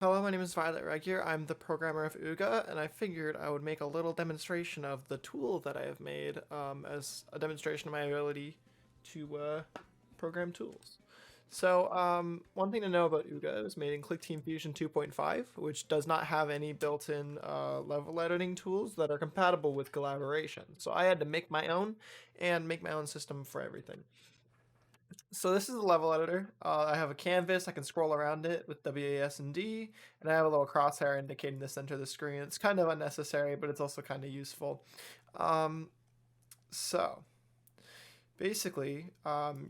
Hello, my name is Violet Regular. I'm the programmer of Ooga, and I figured I would make a little demonstration of the tool that I have made as a demonstration of my ability to program tools. So, one thing to know about Ooga is made in ClickTeam Fusion 2.5, which does not have any built-in level editing tools that are compatible with collaboration. So I had to make my own and make my own system for everything. So this is a level editor. I have a canvas. I can scroll around it with WAS and D, and I have a little crosshair indicating the center of the screen. It's kind of unnecessary, but it's also kind of useful. Um, so basically,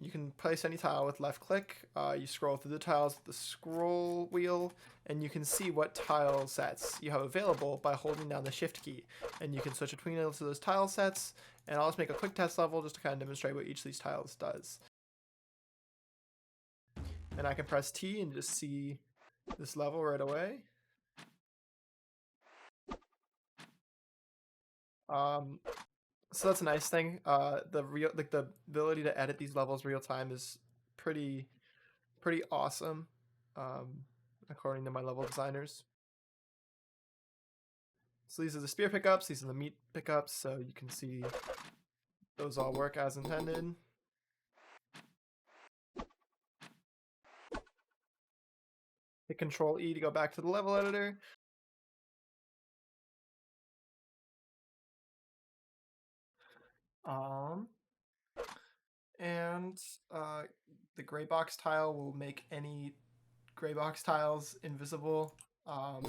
you can place any tile with left click. You scroll through the tiles with the scroll wheel, and you can see what tile sets you have available by holding down the shift key. And you can switch between those tile sets, and I'll just make a quick test level just to kind of demonstrate what each of these tiles does. And I can press T and just see this level right away. So that's a nice thing. The ability to edit these levels real time is pretty awesome, according to my level designers. So these are the spear pickups. These are the meat pickups. So you can see those all work as intended. Hit Control E to go back to the level editor. And the gray box tile will make any gray box tiles invisible.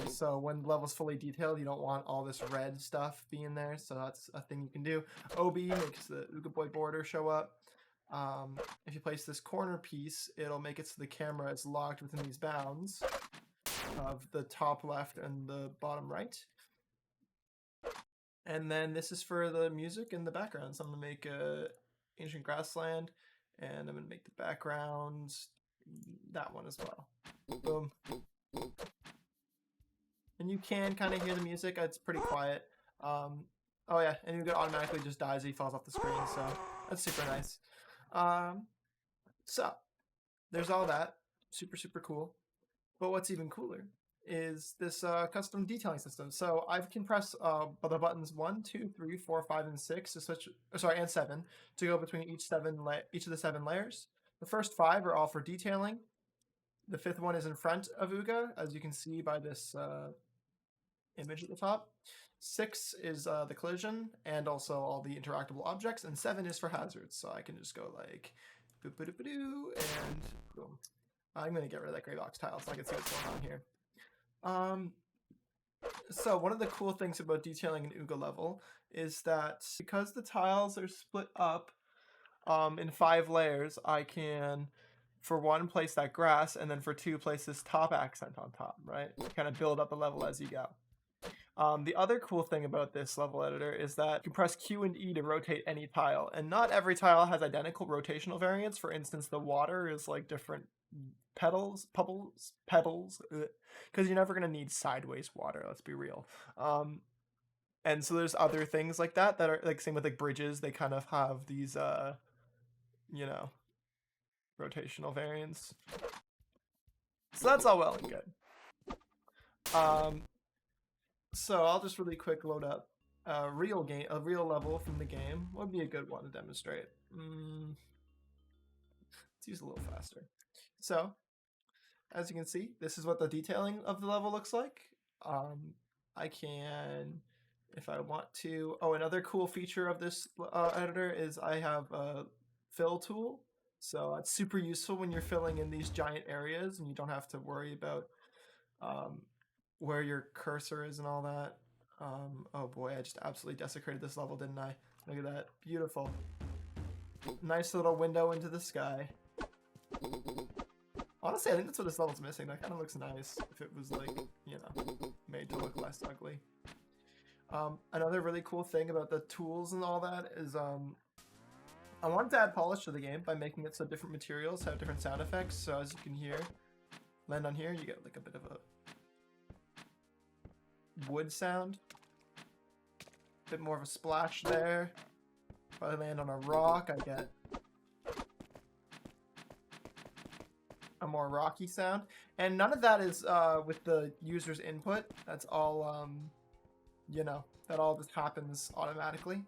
So when the level's fully detailed, you don't want all this red stuff being there. So that's a thing you can do. OB makes the Ooga Boy border show up. If you place this corner piece, it'll make it so the camera is locked within these bounds of the top left and the bottom right. And then this is for the music in the background. So I'm gonna make a Ancient Grassland, and I'm gonna make the background that one as well. Boom. And you can kind of hear the music. It's pretty quiet. Oh yeah, and Ooga automatically just dies as he falls off the screen, so that's super nice. So there's all that. Super cool. But what's even cooler is this custom detailing system. So I can press the buttons 1, 2, 3, 4, 5, and 6 to switch. Sorry, and 7 to go between each of the 7 layers. The first 5 are all for detailing. The 5th one is in front of Ooga, as you can see by this image at the top. 6 is the collision and also all the interactable objects, and 7 is for hazards. So I can just go like boop boop boop doo and boom. I'm gonna get rid of that gray box tile so I can see what's going on here. So one of the cool things about detailing an Ooga level is that because the tiles are split up in 5 layers, I can, for 1, place that grass, and then for 2, place this top accent on top, right? Kind of build up the level as you go. The other cool thing about this level editor is that you can press Q and E to rotate any tile, and not every tile has identical rotational variants. For instance, the water is like different pebbles, because you're never going to need sideways water, let's be real. And so there's other things like that are like, same with like bridges, they kind of have these you know, rotational variants. So that's all well and good. So I'll just really quick load up a real level from the game. Would be a good one to demonstrate. Let's use a little faster. So as you can see, this is what the detailing of the level looks like. I can, if I want to. Oh, another cool feature of this editor is I have a fill tool. So it's super useful when you're filling in these giant areas and you don't have to worry about where your cursor is and all that. Oh boy, I just absolutely desecrated this level, didn't I? Look at that. Beautiful. Nice little window into the sky. Honestly, I think that's what this level's missing. That kind of looks nice if it was, like, you know, made to look less ugly. Another really cool thing about the tools and all that is I wanted to add polish to the game by making it so different materials have different sound effects. So as you can hear, land on here, you get like a bit of a wood sound. A bit more of a splash there. If I land on a rock, I get a more rocky sound. And none of that is with the user's input. That's all, you know, that all just happens automatically.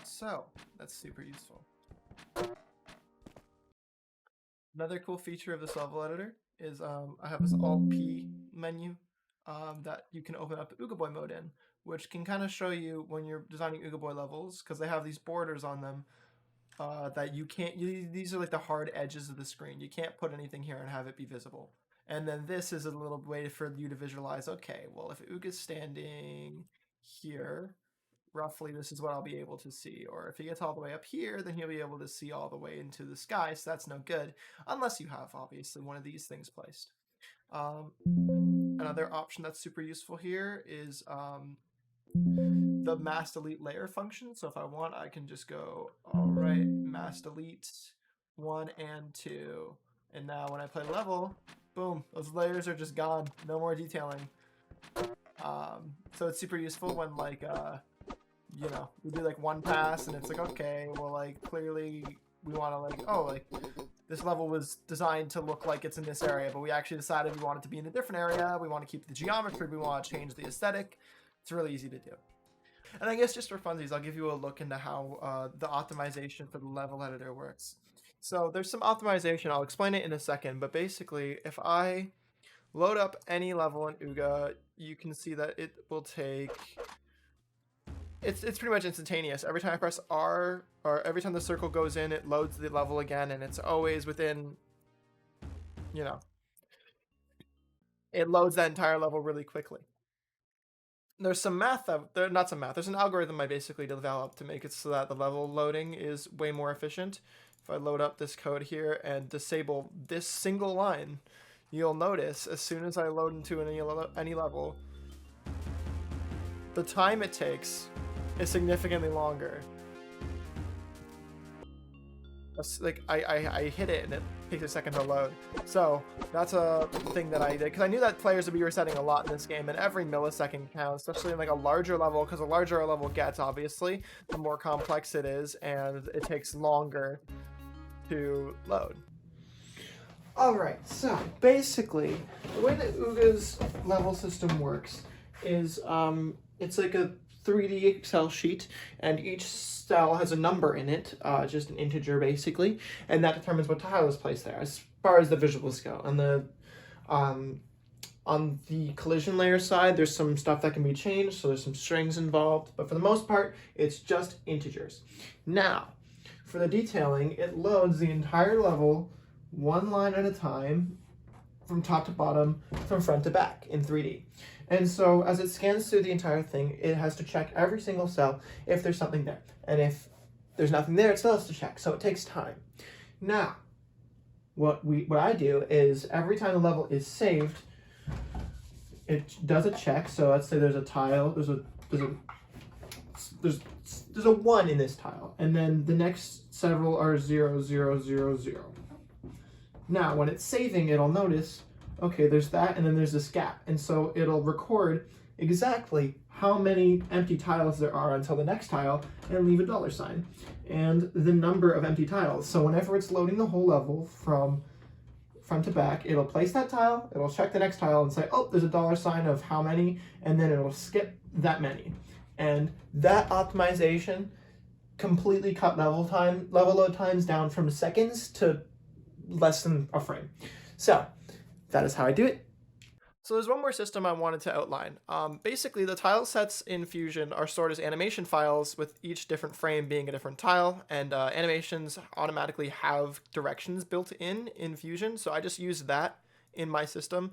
So that's super useful. Another cool feature of this level editor is I have this Alt P menu that you can open up Ooga Boy mode in, which can kind of show you when you're designing Ooga Boy levels, because they have these borders on them that you can't. These are like the hard edges of the screen. You can't put anything here and have it be visible. And then this is a little way for you to visualize. Okay, well if Ooga's standing here, roughly this is what I'll be able to see. Or if he gets all the way up here, then he'll be able to see all the way into the sky, so that's no good, unless you have, obviously, one of these things placed. Another option that's super useful here is the mask delete layer function. So if I want, I can just go, all right, mask delete 1 and 2. And now when I play level, boom, those layers are just gone. No more detailing. So it's super useful when, like, you know, we do like one pass and it's like, okay, well, like, clearly we want to, like, oh, like, this level was designed to look like it's in this area, but we actually decided we want it to be in a different area. We want to keep the geometry. We want to change the aesthetic. It's really easy to do. And I guess just for funsies, I'll give you a look into how the optimization for the level editor works. So there's some optimization. I'll explain it in a second, but basically, if I load up any level in Ooga, you can see that it will take... It's pretty much instantaneous. Every time I press R, or every time the circle goes in, it loads the level again, and it's always within, you know, it loads that entire level really quickly. There's some math that, not some math, there's an algorithm I basically developed to make it so that the level loading is way more efficient. If I load up this code here and disable this single line, you'll notice as soon as I load into any level, the time it takes is significantly longer. Like I hit it and it takes a second to load. So that's a thing that I did because I knew that players would be resetting a lot in this game, and every millisecond counts, especially in like a larger level, because the larger a level gets, obviously, the more complex it is, and it takes longer to load. Alright, so basically, the way that Ooga's level system works is it's like a 3D Excel sheet, and each cell has a number in it, just an integer basically, and that determines what tile is placed there as far as the visuals go. On the collision layer side, there's some stuff that can be changed, so there's some strings involved, but for the most part, it's just integers. Now, for the detailing, it loads the entire level one line at a time, from top to bottom, from front to back in 3D. And so as it scans through the entire thing, it has to check every single cell if there's something there. And if there's nothing there, it still has to check, so it takes time. Now, what I do is every time the level is saved, it does a check. So let's say there's a tile, there's a 1 in this tile, and then the next several are 0, 0, 0, 0. Now, when it's saving, it'll notice, okay, there's that, and then there's this gap. And so it'll record exactly how many empty tiles there are until the next tile, and leave a $sign, and the number of empty tiles. So whenever it's loading the whole level from front to back, it'll place that tile, it'll check the next tile and say, oh, there's a $sign of how many, and then it'll skip that many. And that optimization completely cut level load times down from seconds to less than a frame. So that is how I do it. So there's one more system I wanted to outline. Basically, the tile sets in Fusion are stored as animation files, with each different frame being a different tile, and animations automatically have directions built in Fusion, so I just use that in my system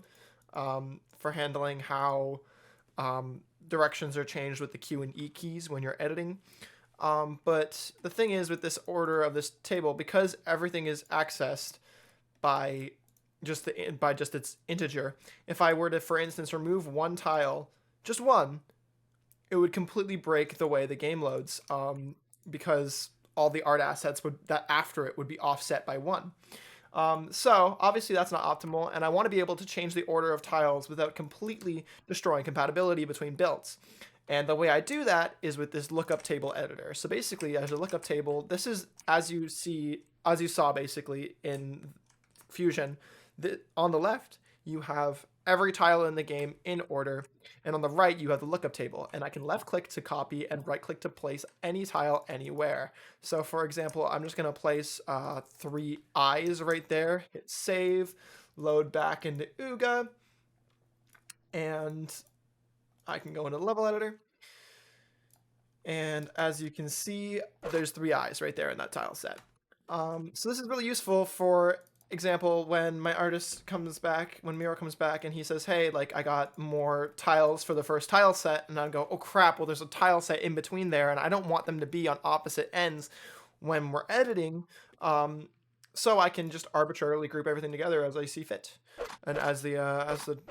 for handling how directions are changed with the Q and E keys when you're editing. But the thing is, with this order of this table, because everything is accessed by just its integer, if I were to, for instance, remove one tile, just one, it would completely break the way the game loads, because all the art assets that after it would be offset by 1. So obviously that's not optimal, and I want to be able to change the order of tiles without completely destroying compatibility between builds. And the way I do that is with this lookup table editor. So basically, as a lookup table, this is as you saw basically in Fusion, on the left, you have every tile in the game in order, and on the right, you have the lookup table. And I can left click to copy and right click to place any tile anywhere. So, for example, I'm just going to place 3 eyes right there, hit save, load back into Ooga, and I can go into the level editor. And as you can see, there's 3 eyes right there in that tile set. So this is really useful. For example, when my artist comes back, when Miro comes back and he says, hey, like I got more tiles for the first tile set, and I go, oh crap, well there's a tile set in between there, and I don't want them to be on opposite ends when we're editing, so I can just arbitrarily group everything together as I see fit. And as the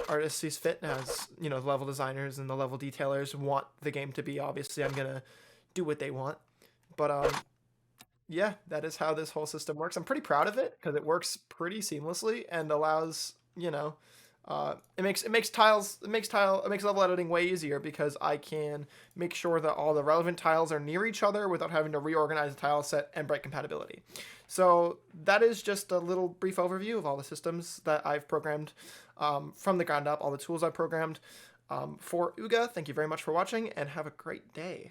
artist sees fit, as you know, the level designers and the level detailers want the game to be, obviously I'm gonna do what they want. But yeah, that is how this whole system works. I'm pretty proud of it because it works pretty seamlessly and allows, you know, it makes level editing way easier because I can make sure that all the relevant tiles are near each other without having to reorganize the tile set and break compatibility. So that is just a little brief overview of all the systems that I've programmed from the ground up, all the tools I've programmed for Ooga. Thank you very much for watching and have a great day.